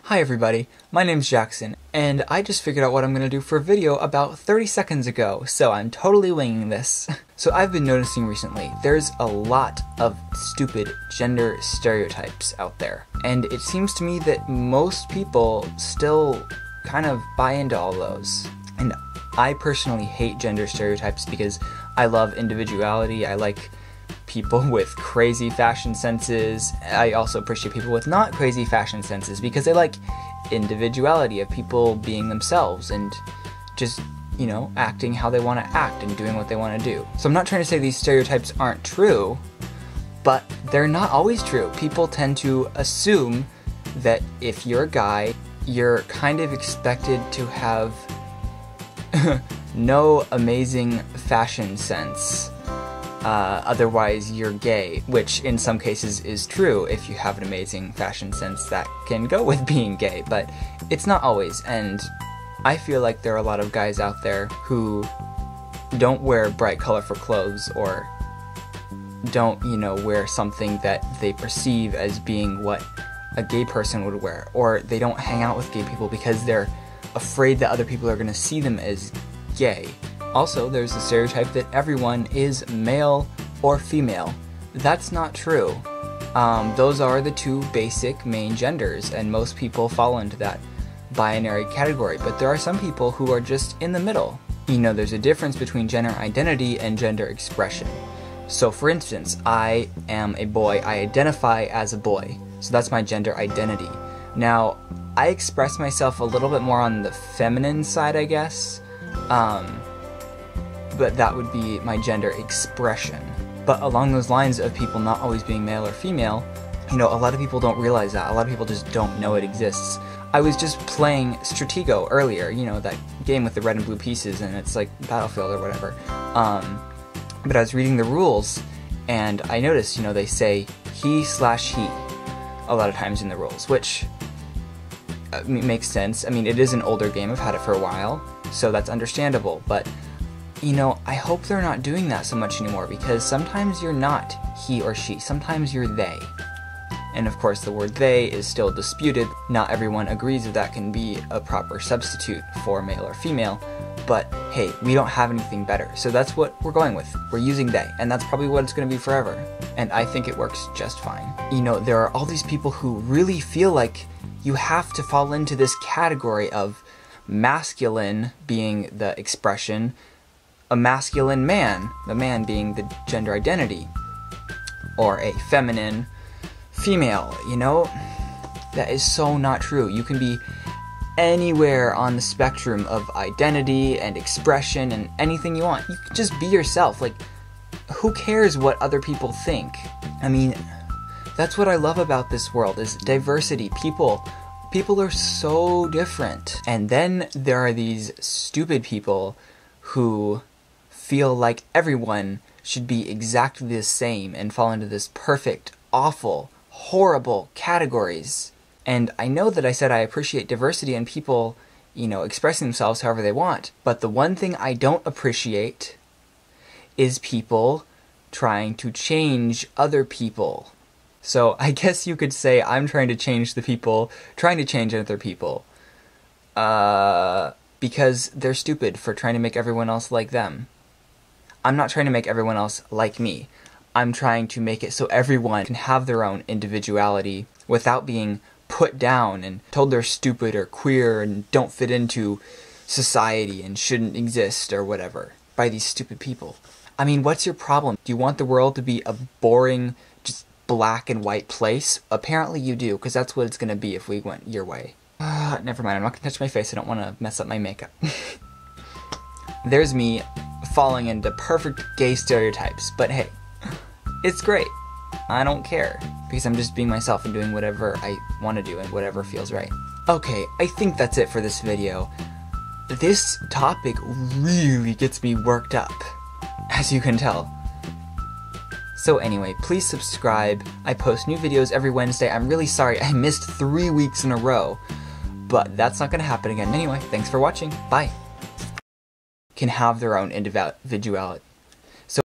Hi everybody, my name's Jackson, and I just figured out what I'm gonna do for a video about 30 seconds ago, so I'm totally winging this. So I've been noticing recently, there's a lot of stupid gender stereotypes out there, and it seems to me that most people still kind of buy into all those. And I personally hate gender stereotypes because I love individuality. I like people with crazy fashion senses. I also appreciate people with not crazy fashion senses because I like individuality of people being themselves and just, you know, acting how they want to act and doing what they want to do. So I'm not trying to say these stereotypes aren't true, but they're not always true. People tend to assume that if you're a guy, you're kind of expected to have no amazing fashion sense. Otherwise you're gay, which in some cases is true. If you have an amazing fashion sense, that can go with being gay, but it's not always. And I feel like there are a lot of guys out there who don't wear bright colorful clothes or don't, you know, wear something that they perceive as being what a gay person would wear, or they don't hang out with gay people because they're afraid that other people are going to see them as gay. Also, there's the stereotype that everyone is male or female. That's not true. Those are the two basic main genders, and most people fall into that binary category, but there are some people who are just in the middle. You know, there's a difference between gender identity and gender expression. So for instance, I am a boy, I identify as a boy, so that's my gender identity. Now, I express myself a little bit more on the feminine side, I guess. But that would be my gender expression. But along those lines of people not always being male or female, you know, a lot of people don't realize that. A lot of people just don't know it exists. I was just playing Stratego earlier, you know, that game with the red and blue pieces, and it's like Battlefield or whatever. But I was reading the rules, and I noticed, you know, they say he/he a lot of times in the rules, which makes sense. I mean, it is an older game, I've had it for a while, so that's understandable, but you know, I hope they're not doing that so much anymore, because sometimes you're not he or she, sometimes you're they. And of course the word they is still disputed. Not everyone agrees that that can be a proper substitute for male or female, but hey, we don't have anything better, so that's what we're going with. We're using they, and that's probably what it's going to be forever. And I think it works just fine. You know, there are all these people who really feel like you have to fall into this category of masculine being the expression, a masculine man, the man being the gender identity, or a feminine female, you know? That is so not true. You can be anywhere on the spectrum of identity and expression and anything you want. You can just be yourself. Like, who cares what other people think? I mean, that's what I love about this world, is diversity. People are so different. And then there are these stupid people who feel like everyone should be exactly the same and fall into this perfect, awful, horrible categories. And I know that I said I appreciate diversity and people, you know, expressing themselves however they want, but the one thing I don't appreciate is people trying to change other people. So I guess you could say I'm trying to change the people trying to change other people. Because they're stupid for trying to make everyone else like them. I'm not trying to make everyone else like me. I'm trying to make it so everyone can have their own individuality without being put down and told they're stupid or queer and don't fit into society and shouldn't exist or whatever by these stupid people. I mean, what's your problem? Do you want the world to be a boring, just black and white place? Apparently you do, because that's what it's going to be if we went your way. Never mind, I'm not going to touch my face. I don't want to mess up my makeup. There's me falling into perfect gay stereotypes, but hey, it's great. I don't care, because I'm just being myself and doing whatever I want to do and whatever feels right. Okay, I think that's it for this video. This topic really gets me worked up, as you can tell. So anyway, please subscribe. I post new videos every Wednesday. I'm really sorry I missed 3 weeks in a row, but that's not going to happen again. Anyway, thanks for watching. Bye. Can have their own individuality.